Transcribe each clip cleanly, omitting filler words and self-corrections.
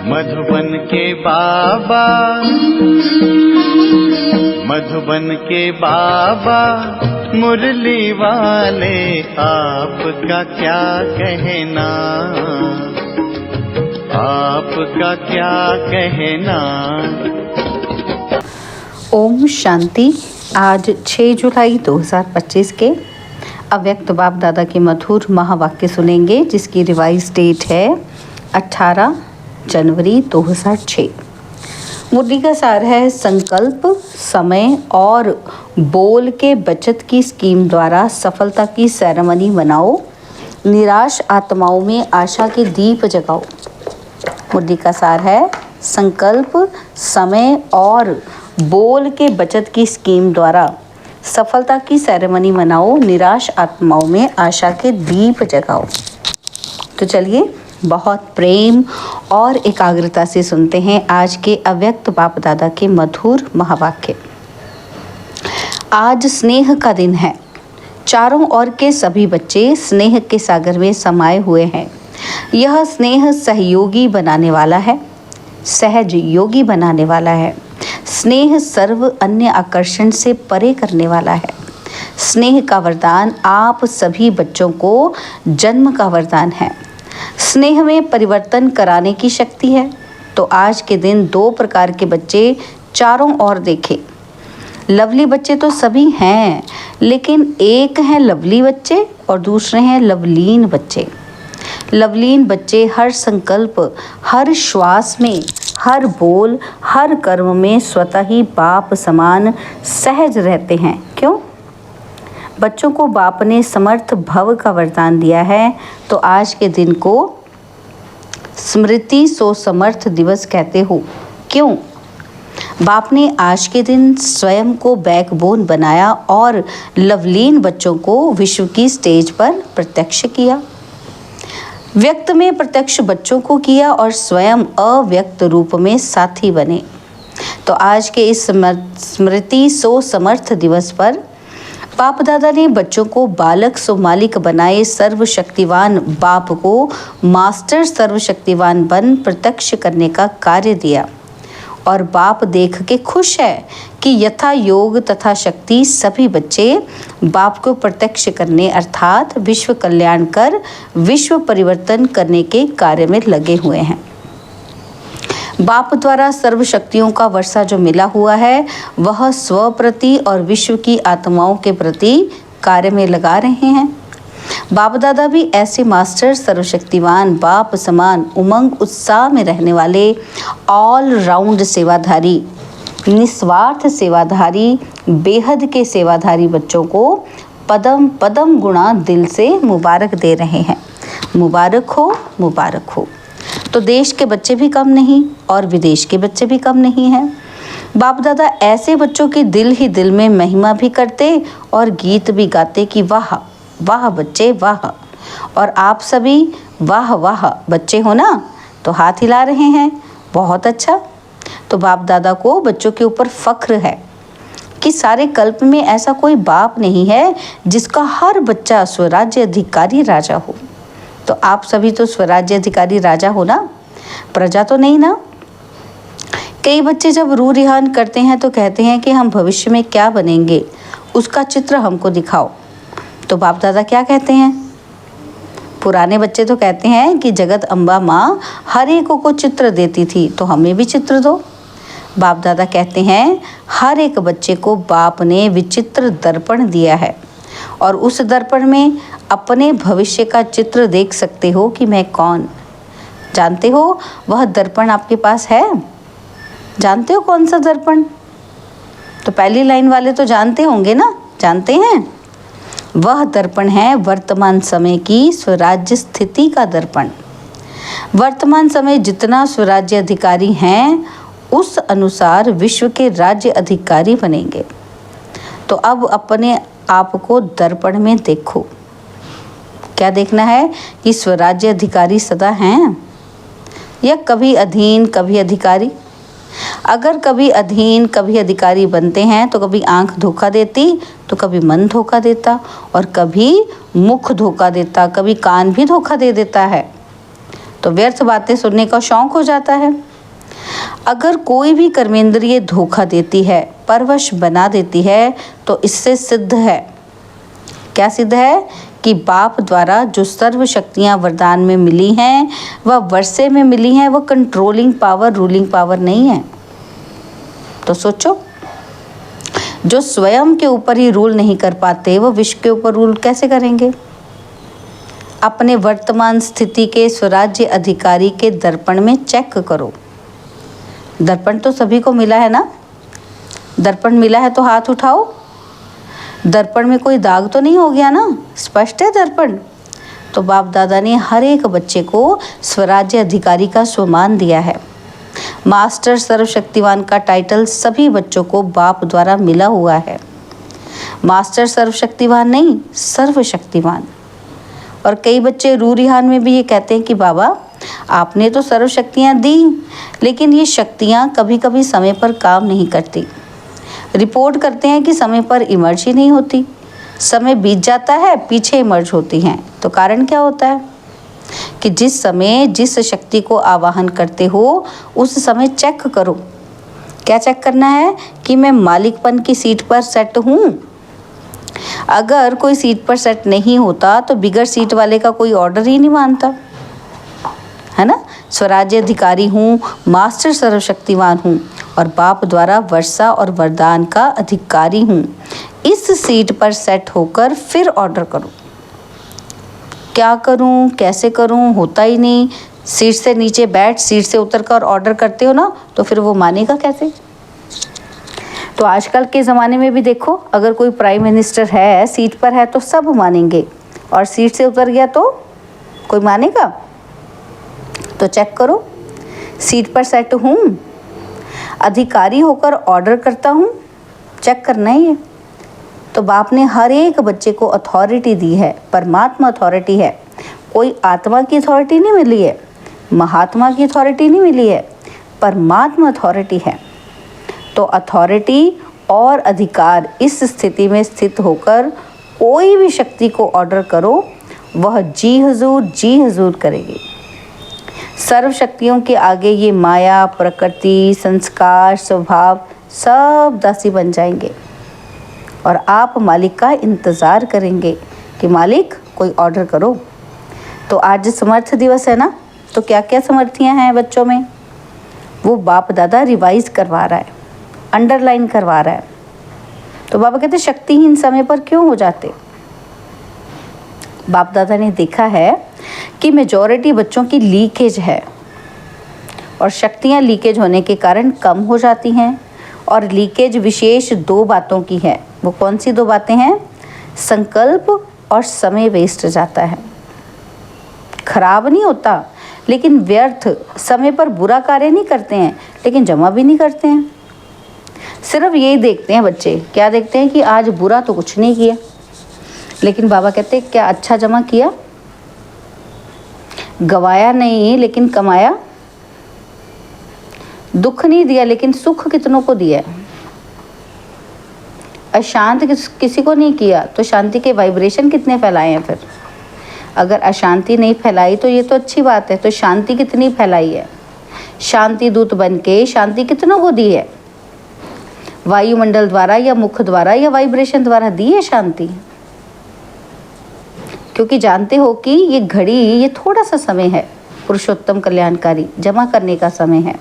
मधुबन के बाबा, मधुबन के बाबा मुरली वाले, आपका क्या कहना, आपका क्या कहना। ओम शांति। आज 6 जुलाई 2025 के अव्यक्त बाप दादा के मधुर महावाक्य सुनेंगे, जिसकी रिवाइज डेट है 18 जनवरी 2006। मुरली का सार है, संकल्प, समय और बोल के बचत की स्कीम द्वारा सफलता की सेरेमनी मनाओ, निराश आत्माओं में आशा के दीप जगाओ। मुरली का सार है, संकल्प, समय और बोल के बचत की स्कीम द्वारा सफलता की सेरेमनी मनाओ, निराश आत्माओं में आशा के दीप जगाओ। तो चलिए बहुत प्रेम और एकाग्रता से सुनते हैं आज के अव्यक्त बाप दादा के मधुर महावाक्य। आज स्नेह का दिन है। चारों ओर के सभी बच्चे स्नेह के सागर में समाये हुए हैं। यह स्नेह सहयोगी बनाने वाला है, सहज योगी बनाने वाला है। स्नेह सर्व अन्य आकर्षण से परे करने वाला है। स्नेह का वरदान आप सभी बच्चों को जन्म का वरदान है। स्नेह में परिवर्तन कराने की शक्ति है। तो आज के दिन 2 प्रकार के बच्चे चारों ओर देखें। लवली बच्चे तो सभी हैं, लेकिन एक हैं लवली बच्चे और दूसरे हैं लवलीन बच्चे। लवलीन बच्चे हर संकल्प, हर श्वास में, हर बोल, हर कर्म में स्वतः ही बाप समान सहज रहते हैं। क्यों? बच्चों को बाप ने समर्थ भव का वरदान दिया है। तो आज के दिन को स्मृति सो समर्थ दिवस कहते हो। क्यों? बाप ने आज के दिन स्वयं को बैकबोन बनाया और लवलीन बच्चों को विश्व की स्टेज पर प्रत्यक्ष किया। व्यक्त में प्रत्यक्ष बच्चों को किया और स्वयं अव्यक्त रूप में साथी बने। तो आज के इस स्मृति सो समर्थ दिवस पर बाप दादा ने बच्चों को बालक सो मालिक बनाए सर्वशक्तिवान बाप को मास्टर सर्वशक्तिवान बन प्रत्यक्ष करने का कार्य दिया। और बाप देख के खुश है कि यथा योग तथा शक्ति सभी बच्चे बाप को प्रत्यक्ष करने अर्थात विश्व कल्याण कर विश्व परिवर्तन करने के कार्य में लगे हुए हैं। बाप द्वारा सर्व शक्तियों का वर्षा जो मिला हुआ है, वह स्व प्रति और विश्व की आत्माओं के प्रति कार्य में लगा रहे हैं। बाप दादा भी ऐसे मास्टर सर्वशक्तिवान बाप समान उमंग उत्साह में रहने वाले ऑल राउंड सेवाधारी, निस्वार्थ सेवाधारी, बेहद के सेवाधारी बच्चों को पदम पदम गुणा दिल से मुबारक दे रहे हैं। मुबारक हो, मुबारक हो। तो देश के बच्चे भी कम नहीं और विदेश के बच्चे भी कम नहीं हैं। बाप दादा ऐसे बच्चों की दिल ही दिल में महिमा भी करते और गीत भी गाते कि वाह वाह बच्चे वाह। और आप सभी वाह वाह बच्चे हो ना, तो हाथ हिला रहे हैं, बहुत अच्छा। तो बाप दादा को बच्चों के ऊपर फख्र है कि सारे कल्प में ऐसा कोई बाप नहीं है जिसका हर बच्चा स्वराज्य अधिकारी राजा हो। तो आप सभी तो स्वराज्य अधिकारी राजा हो ना, प्रजा तो नहीं ना। कई बच्चे जब रूह रिहान करते हैं तो कहते हैं कि हम भविष्य में क्या बनेंगे, उसका चित्र हमको दिखाओ। तो बाप दादा क्या कहते हैं? पुराने बच्चे तो कहते हैं कि जगत अम्बा माँ हर एक को चित्र देती थी, तो हमें भी चित्र दो। बाप दादा कहते हैं हर एक बच्चे को बाप ने विचित्र दर्पण दिया है और उस दर्पण में अपने भविष्य का चित्र देख सकते हो कि मैं कौन। जानते हो वह दर्पण आपके पास है? जानते हो कौन सा दर्पण? तो पहली लाइन वाले तो जानते होंगे ना, जानते हैं। वह दर्पण है वर्तमान समय की स्वराज्य स्थिति का दर्पण। वर्तमान समय जितना स्वराज्य अधिकारी हैं उस अनुसार विश्व के राज्य अधिकारी बनेंगे। तो अब अपने आप को दर्पण में देखो। क्या देखना है कि स्वराज्य अधिकारी सदा हैं या कभी अधीन कभी अधिकारी? अगर कभी अधीन कभी अधिकारी बनते हैं तो कभी आंख धोखा देती तो कभी मन धोखा देता और कभी मुख धोखा देता, कभी कान भी धोखा दे देता है। तो तो व्यर्थ बातें सुनने का शौक हो जाता है। अगर कोई भी कर्मेंद्रिय धोखा देती है, परवश बना देती है, तो इससे सिद्ध है, क्या सिद्ध है, कि बाप द्वारा जो सर्व शक्तियाँ वरदान में मिली हैं वह वर्षे में मिली हैं, वह कंट्रोलिंग पावर, रूलिंग पावर नहीं है। तो सोचो, जो स्वयं के ऊपर ही रूल नहीं कर पाते वो विश्व के ऊपर रूल कैसे करेंगे। अपने वर्तमान स्थिति के स्वराज्य अधिकारी के दर्पण में चेक करो। दर्पण तो सभी को मिला है ना, दर्पण मिला है तो हाथ उठाओ। दर्पण में कोई दाग तो नहीं हो गया ना, स्पष्ट है दर्पण। तो बाप दादा ने हर एक बच्चे को स्वराज्य अधिकारी का स्वमान दिया है। मास्टर सर्वशक्तिवान का टाइटल सभी बच्चों को बाप द्वारा मिला हुआ है। मास्टर सर्वशक्तिवान नहीं, सर्वशक्तिवान। और कई बच्चे रूरिहान में भी ये कहते हैं कि बाबा आपने तो सर्वशक्तियाँ दी, लेकिन ये शक्तियाँ कभी कभी समय पर काम नहीं करती। रिपोर्ट करते हैं कि समय पर इमर्ज ही नहीं होती, समय बीत जाता है, पीछे इमर्ज होती हैं। तो कारण क्या होता है कि जिस समय जिस शक्ति को आवाहन करते हो उस समय चेक करो। क्या चेक करना है कि मैं मालिकपन की सीट पर सेट हूँ। अगर कोई सीट पर सेट नहीं होता तो बिगर सीट वाले का कोई ऑर्डर ही नहीं मानता, है ना। स्वराज्य अधिकारी हूँ, मास्टर सर्वशक्तिवान हूँ और बाप द्वारा वर्षा और वरदान का अधिकारी हूँ। इस सीट पर सेट होकर फिर ऑर्डर करो। क्या करूँ, कैसे करूँ, होता ही नहीं। सीट से नीचे बैठ, सीट से उतर कर ऑर्डर करते हो ना, तो फिर वो मानेगा कैसे। तो आजकल के ज़माने में भी देखो, अगर कोई प्राइम मिनिस्टर है, सीट पर है तो सब मानेंगे, और सीट से उतर गया तो कोई मानेगा। तो चेक करो, सीट पर सेट हूँ, अधिकारी होकर ऑर्डर करता हूँ, चेक करना है ये। तो बाप ने हर एक बच्चे को अथॉरिटी दी है, परमात्मा अथॉरिटी है। कोई आत्मा की अथॉरिटी नहीं मिली है, महात्मा की अथॉरिटी नहीं मिली है, परमात्मा अथॉरिटी है। तो अथॉरिटी और अधिकार इस स्थिति में स्थित होकर कोई भी शक्ति को ऑर्डर करो, वह जी हुजूर करेगी। सर्व शक्तियों के आगे ये माया, प्रकृति, संस्कार, स्वभाव सब दासी बन जाएंगे और आप मालिक का इंतज़ार करेंगे कि मालिक कोई ऑर्डर करो। तो आज समर्थ दिवस है ना, तो क्या क्या समर्थियाँ हैं बच्चों में, वो बाप दादा रिवाइज करवा रहा है, अंडरलाइन करवा रहा है। तो बाबा कहते शक्तिहीन समय पर क्यों हो जाते। बाप दादा ने देखा है कि मेजॉरिटी बच्चों की लीकेज है और शक्तियाँ लीकेज होने के कारण कम हो जाती हैं। और लीकेज विशेष दो बातों की है। वो कौन सी दो बातें हैं, संकल्प और समय वेस्ट जाता है। खराब नहीं होता, लेकिन व्यर्थ, समय पर बुरा कार्य नहीं करते हैं, लेकिन जमा भी नहीं करते हैं। सिर्फ यही देखते हैं बच्चे, क्या देखते हैं कि आज बुरा तो कुछ नहीं किया, लेकिन बाबा कहते हैं क्या अच्छा जमा किया, गवाया नहीं लेकिन कमाया, दुख नहीं दिया लेकिन सुख कितनों को दिया, अशांत किसी को नहीं किया तो शांति के वाइब्रेशन कितने फैलाए हैं। फिर अगर अशांति नहीं फैलाई तो ये तो अच्छी बात है, तो शांति कितनी फैलाई है, शांति दूत बन के शांति कितनों को दी है, वायुमंडल द्वारा या मुख द्वारा या वाइब्रेशन द्वारा दी है शांति। क्योंकि जानते हो कि ये घड़ी, ये थोड़ा सा समय है पुरुषोत्तम कल्याणकारी, जमा करने का समय है।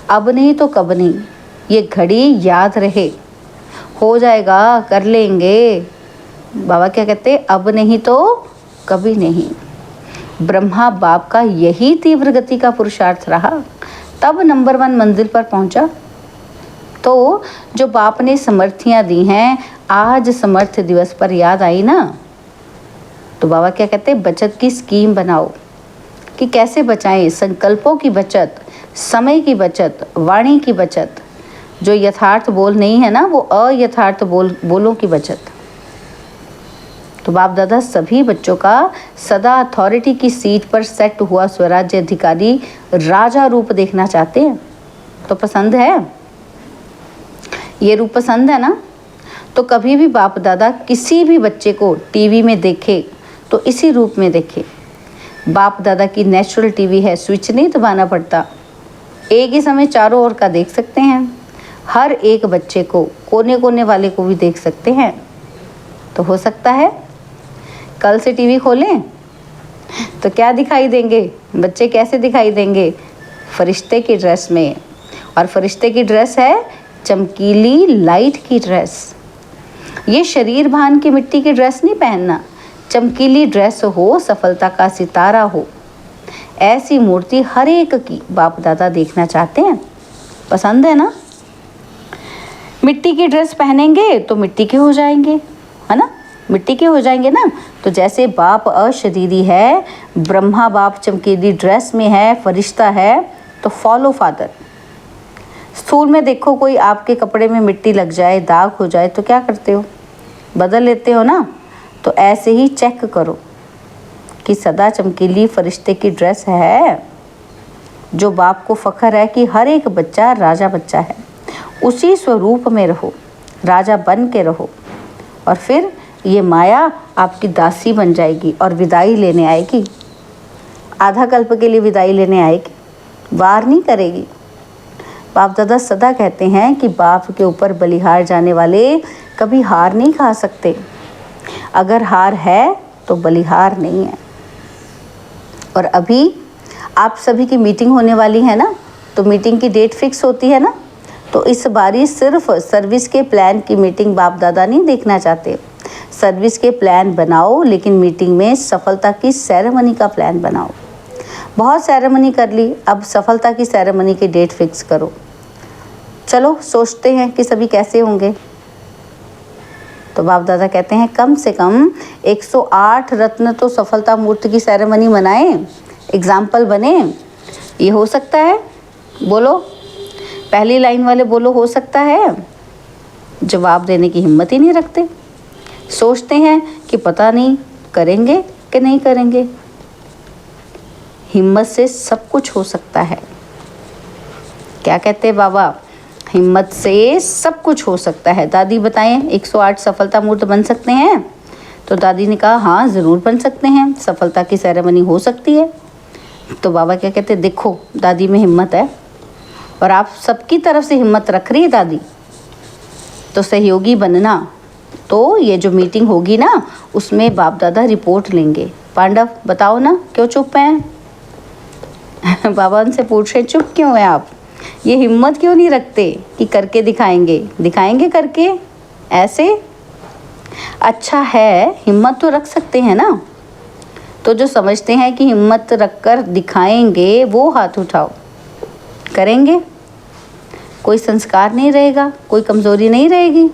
अब नहीं तो कब नहीं, ये घड़ी याद रहे, हो जाएगा, कर लेंगे। बाबा क्या कहते, अब नहीं तो कभी नहीं। ब्रह्मा बाप का यही तीव्र गति का पुरुषार्थ रहा, तब नंबर 1 मंजिल पर पहुंचा। तो जो बाप ने समर्थियाँ दी हैं, आज समर्थ दिवस पर याद आई ना, तो बाबा क्या कहते हैं, बचत की स्कीम बनाओ कि कैसे बचाएं। संकल्पों की बचत, समय की बचत, वाणी की बचत, जो यथार्थ बोल नहीं है ना, वो अयथार्थ बोलों की बचत। तो बाप दादा सभी बच्चों का सदा अथॉरिटी की सीट पर सेट हुआ स्वराज्य अधिकारी राजा रूप देखना चाहते हैं। तो पसंद है, ये रूप पसंद है ना। तो कभी भी बाप दादा किसी भी बच्चे को टीवी में देखे तो इसी रूप में देखे। बाप दादा की नेचुरल टीवी है, स्विच नहीं दबाना पड़ता, एक ही समय चारों ओर का देख सकते हैं। हर एक बच्चे को, कोने कोने वाले को भी देख सकते हैं। तो हो सकता है कल से टीवी खोलें तो क्या दिखाई देंगे बच्चे? कैसे दिखाई देंगे? फरिश्ते की ड्रेस में। और फरिश्ते की ड्रेस है चमकीली लाइट की ड्रेस। ये शरीर भान की मिट्टी की ड्रेस नहीं पहनना, चमकीली ड्रेस हो, सफलता का सितारा हो। ऐसी मूर्ति हर एक की बाप दादा देखना चाहते हैं। पसंद है ना? मिट्टी की ड्रेस पहनेंगे तो मिट्टी के हो जाएंगे, है ना? मिट्टी के हो जाएंगे ना। तो जैसे बाप अशरीरी है, ब्रह्मा बाप चमकीली ड्रेस में है, फरिश्ता है, तो फॉलो फादर। स्थूल में देखो, कोई आपके कपड़े में मिट्टी लग जाए, दाग हो जाए तो क्या करते हो? बदल लेते हो ना। तो ऐसे ही चेक करो कि सदा चमकीली फरिश्ते की ड्रेस है। जो बाप को फ़ख्र है कि हर एक बच्चा राजा बच्चा है, उसी स्वरूप में रहो, राजा बन के रहो। और फिर ये माया आपकी दासी बन जाएगी और विदाई लेने आएगी। आधा कल्प के लिए विदाई लेने आएगी, वार नहीं करेगी। बाप दादा सदा कहते हैं कि बाप के ऊपर बलिहार जाने वाले कभी हार नहीं खा सकते। अगर हार है तो बलिहार नहीं है। और अभी आप सभी की मीटिंग होने वाली है ना, तो मीटिंग की डेट फिक्स होती है ना। तो इस बारी सिर्फ सर्विस के प्लान की मीटिंग बाप दादा नहीं देखना चाहते। सर्विस के प्लान बनाओ, लेकिन मीटिंग में सफलता की सेरेमनी का प्लान बनाओ। बहुत सेरेमनी कर ली, अब सफलता की सेरेमनी की डेट फिक्स करो। चलो सोचते हैं कि सभी कैसे होंगे। तो बाप दादा कहते हैं कम से कम 108 रत्न तो सफलता मूर्ति की सेरेमनी मनाएं, एग्जाम्पल बने। ये हो सकता है? बोलो, पहली लाइन वाले बोलो, हो सकता है? जवाब देने की हिम्मत ही नहीं रखते। सोचते हैं कि पता नहीं करेंगे कि नहीं करेंगे। हिम्मत से सब कुछ हो सकता है। क्या कहते हैं बाबा? हिम्मत से सब कुछ हो सकता है। दादी बताएं, 108 सफलता मूर्त बन सकते हैं? तो दादी ने कहा हाँ ज़रूर बन सकते हैं, सफलता की सेरेमनी हो सकती है। तो बाबा क्या कहते हैं? देखो दादी में हिम्मत है और आप सबकी तरफ से हिम्मत रख रही है दादी, तो सहयोगी बनना। तो ये जो मीटिंग होगी ना, उसमें बाप दादा रिपोर्ट लेंगे। पांडव बताओ ना, क्यों चुप हैं? बाबा उनसे पूछ रहे चुप क्यों हैं आप? ये हिम्मत क्यों नहीं रखते कि करके दिखाएंगे? दिखाएंगे करके ऐसे? अच्छा है, हिम्मत तो रख सकते हैं ना। तो जो समझते हैं कि हिम्मत रखकर दिखाएंगे वो हाथ उठाओ। करेंगे? कोई संस्कार नहीं रहेगा, कोई कमज़ोरी नहीं रहेगी।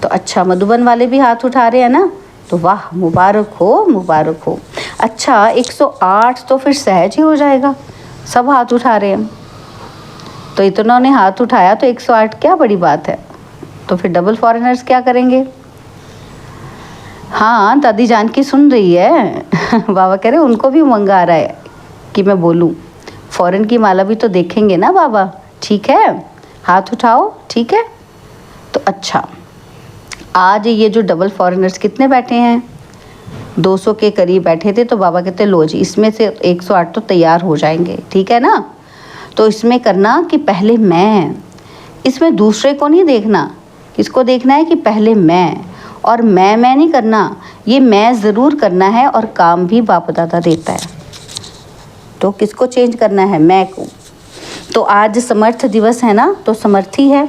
तो अच्छा, मधुबन वाले भी हाथ उठा रहे हैं ना, तो वाह, मुबारक हो, मुबारक हो। अच्छा 108 तो फिर सहज ही हो जाएगा, सब हाथ उठा रहे हैं। तो इतनों ने हाथ उठाया तो 108 क्या बड़ी बात है। तो फिर डबल फॉरेनर्स क्या करेंगे? हाँ, दादी जानकी सुन रही है। बाबा कह रहे उनको भी उमंग आ रहा है कि मैं बोलूँ। फॉरेन की माला भी तो देखेंगे ना बाबा। ठीक है, हाथ उठाओ, ठीक है। तो अच्छा, आज ये जो डबल फॉरेनर्स कितने बैठे हैं? 200 के करीब बैठे थे। तो बाबा कहते लो जी, इसमें से 108 तो तैयार हो जाएंगे, ठीक है ना। तो इसमें करना कि पहले मैं, इसमें दूसरे को नहीं देखना। किसको देखना है कि पहले मैं, और मैं नहीं करना, ये मैं ज़रूर करना है। और काम भी बाप दादा देता है, तो किसको चेंज करना है? मैं को। तो आज समर्थ दिवस है ना, तो समर्थी है।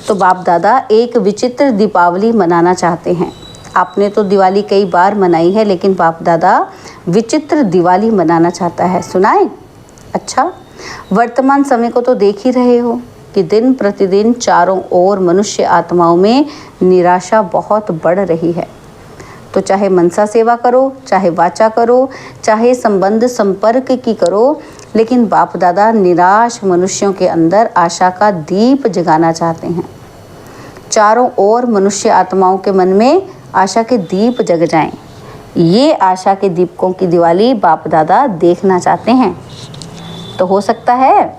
तो बाप दादा एक विचित्र दीपावली मनाना चाहते हैं। आपने तो दिवाली कई बार मनाई है, लेकिन बाप दादा विचित्र दिवाली मनाना चाहता है। सुनाए? अच्छा, वर्तमान समय को तो देख ही रहे हो कि दिन प्रतिदिन चारों ओर मनुष्य आत्माओं में निराशा बहुत बढ़ रही है। तो चाहे मनसा सेवा करो, चाहे वाचा करो, चाहे संबंध संपर्क की करो, लेकिन बाप दादा निराश मनुष्यों के अंदर आशा का दीप जगाना चाहते हैं। चारों ओर मनुष्य आत्माओं के मन में आशा के दीप जग जाएं। ये आशा के दीपकों की दिवाली बाप दादा देखना चाहते हैं। तो हो सकता है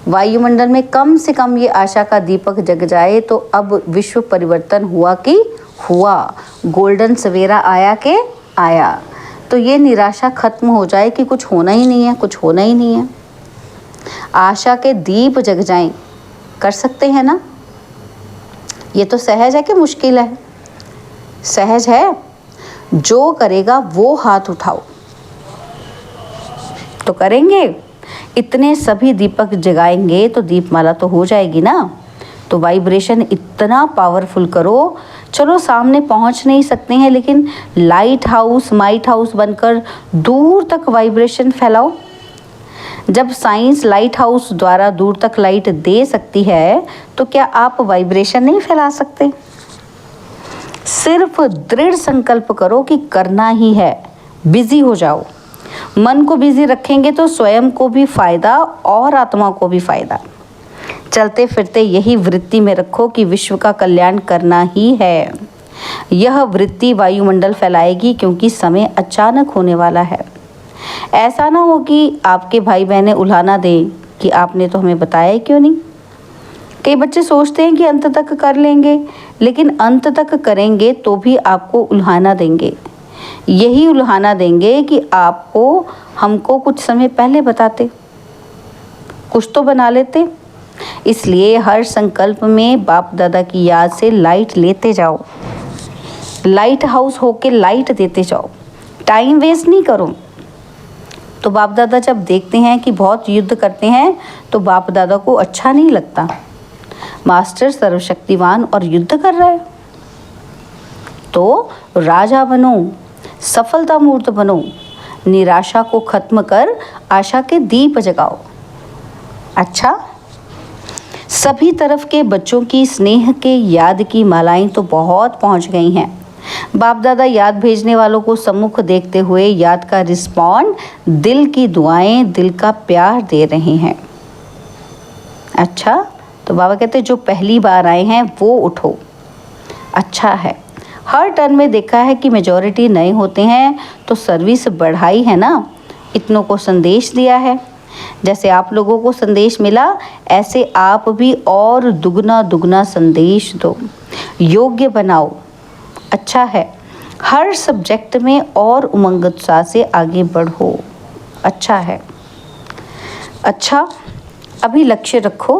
वायुमंडल में कम से कम ये आशा का दीपक जग जाए, तो अब विश्व परिवर्तन हुआ कि हुआ। गोल्डन सवेरा आया के आया। तो ये निराशा खत्म हो जाए कि कुछ होना ही नहीं है, कुछ होना ही नहीं है। आशा के दीप जग जाएं। कर सकते हैं ना? ये तो सहज है कि मुश्किल है? सहज है। जो करेगा वो हाथ उठाओ। तो करेंगे? इतने सभी दीपक जगाएंगे तो दीपमाला तो हो जाएगी ना। तो वाइब्रेशन इतना पावरफुल करो, चलो सामने पहुंच नहीं सकते हैं लेकिन लाइट हाउस माइट हाउस बनकर दूर तक वाइब्रेशन फैलाओ। जब साइंस लाइट हाउस द्वारा दूर तक लाइट दे सकती है तो क्या आप वाइब्रेशन नहीं फैला सकते? सिर्फ दृढ़ संकल्प करो कि करना ही है। बिजी हो जाओ। मन को बिजी रखेंगे तो स्वयं को भी फायदा और आत्मा को भी फायदा। चलते फिरते यही वृत्ति में रखो कि विश्व का कल्याण करना ही है। यह वृत्ति वायुमंडल फैलाएगी क्योंकि समय अचानक होने वाला है। ऐसा ना हो कि आपके भाई बहनें उल्हाना दें कि आपने तो हमें बताया ही क्यों नहीं। कई बच्चे सोचते हैं कि अंत तक कर लेंगे, लेकिन अंत तक करेंगे तो भी आपको उल्हाना देंगे। यही उल्हाना देंगे कि आपको हमको कुछ समय पहले बताते, कुछ तो बना लेते। इसलिए हर संकल्प में बाप दादा की याद से लाइट लेते जाओ। लाइट हाउस होके लाइट देते जाओ। टाइम वेस्ट नहीं करो। तो बाप दादा जब देखते हैं कि बहुत युद्ध करते हैं तो बाप दादा को अच्छा नहीं लगता। मास्टर सर्वशक्तिवान और युद्ध कर रहा है, तो राजा बनो, सफलता मूर्त बनो। निराशा को खत्म कर आशा के दीप जगाओ। अच्छा, सभी तरफ के बच्चों की स्नेह के याद की मालाएं तो बहुत पहुंच गई हैं। बाप दादा याद भेजने वालों को सम्मुख देखते हुए याद का रिस्पॉन्ड, दिल की दुआएं, दिल का प्यार दे रहे हैं। अच्छा, तो बाबा कहते जो पहली बार आए हैं वो उठो। अच्छा है। हर टर्न में देखा है कि मेजॉरिटी नए होते हैं तो सर्विस बढ़ाई है ना, इतनों को संदेश दिया है। जैसे आप लोगों को संदेश मिला ऐसे आप भी और दुगना दुगना संदेश दो। योग्य बनाओ। अच्छा है। हर सब्जेक्ट में और उमंग उत्साह से आगे बढ़ो। अच्छा है। अच्छा, अभी लक्ष्य रखो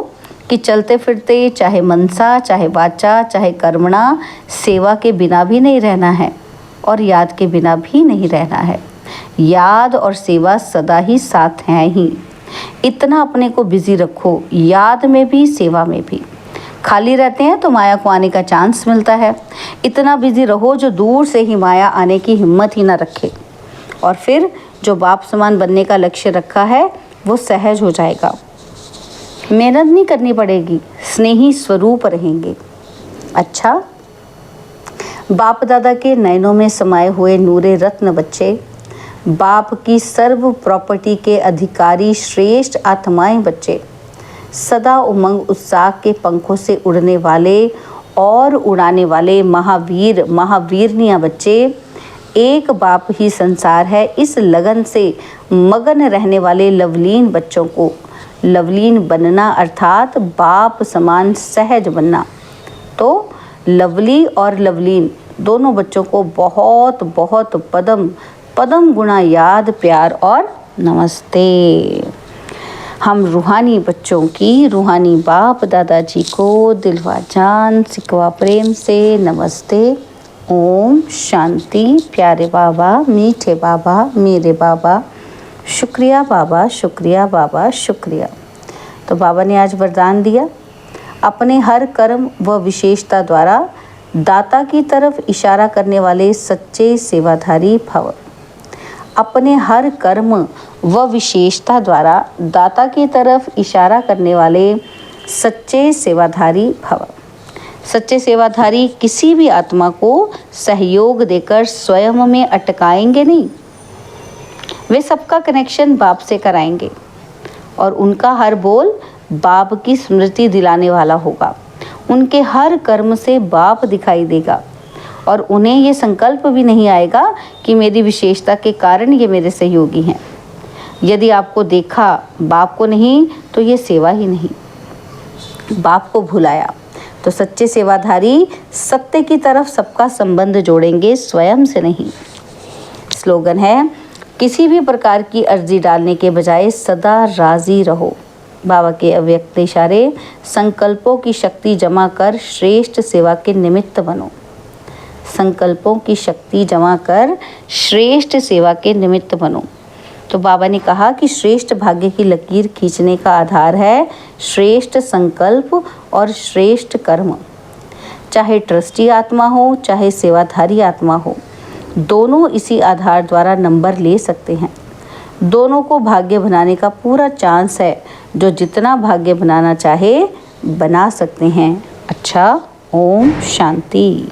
कि चलते फिरते चाहे मनसा, चाहे वाचा, चाहे कर्मणा, सेवा के बिना भी नहीं रहना है और याद के बिना भी नहीं रहना है। याद और सेवा सदा ही साथ हैं ही। इतना अपने को बिजी रखो, याद में भी सेवा में भी। खाली रहते हैं तो माया को आने का चांस मिलता है। इतना बिजी रहो जो दूर से ही माया आने की हिम्मत ही ना रखे। और फिर जो बाप समान बनने का लक्ष्य रखा है वो सहज हो जाएगा। मेहनत नहीं करनी पड़ेगी, स्नेही स्वरूप रहेंगे। अच्छा, बाप दादा के नयनों में समाये हुए नूरे रत्न बच्चे, बाप की सर्व प्रॉपर्टी के अधिकारी श्रेष्ठ आत्माएं बच्चे, सदा उमंग उत्साह के पंखों से उड़ने वाले और उड़ाने वाले महावीर महावीरनियां बच्चे, एक बाप ही संसार है इस लगन से मगन रहने वाले लवलीन बच्चों को लवलीन बनना अर्थात बाप समान सहज बनना। तो लवली और लवलीन दोनों बच्चों को बहुत बहुत पदम पदम गुणा याद, प्यार और नमस्ते। हम रूहानी बच्चों की रूहानी बाप दादाजी को दिलवा जान सिकवा प्रेम से नमस्ते। ओम शांति। प्यारे बाबा, मीठे बाबा, मेरे बाबा, शुक्रिया बाबा, शुक्रिया बाबा, शुक्रिया। तो बाबा ने आज वरदान दिया, अपने हर कर्म व विशेषता द्वारा दाता की तरफ इशारा करने वाले सच्चे सेवाधारी भव। अपने हर कर्म व विशेषता द्वारा दाता की तरफ इशारा करने वाले सच्चे सेवाधारी भव। सच्चे सेवाधारी किसी भी आत्मा को सहयोग देकर स्वयं में अटकाएंगे नहीं, वे सबका कनेक्शन बाप से कराएंगे और उनका हर बोल बाप की स्मृति दिलाने वाला होगा। उनके हर कर्म से बाप दिखाई देगा और उन्हें ये संकल्प भी नहीं आएगा कि मेरी विशेषता के कारण ये मेरे सहयोगी हैं। यदि आपको देखा बाप को नहीं तो ये सेवा ही नहीं। बाप को भुलाया तो सच्चे सेवाधारी सत्य की तरफ सबका संबंध जोड़ेंगे, स्वयं से नहीं। स्लोगन है, किसी भी प्रकार की अर्जी डालने के बजाय सदा राजी रहो। बाबा के अव्यक्त इशारे, संकल्पों की शक्ति जमा कर श्रेष्ठ सेवा के निमित्त बनो। संकल्पों की शक्ति जमा कर श्रेष्ठ सेवा के निमित्त बनो। तो बाबा ने कहा कि श्रेष्ठ भाग्य की लकीर खींचने का आधार है श्रेष्ठ संकल्प और श्रेष्ठ कर्म। चाहे ट्रस्टी आत्मा हो, चाहे सेवाधारी आत्मा हो, दोनों इसी आधार द्वारा नंबर ले सकते हैं। दोनों को भाग्य बनाने का पूरा चांस है। जो जितना भाग्य बनाना चाहे बना सकते हैं। अच्छा, ओम शांति।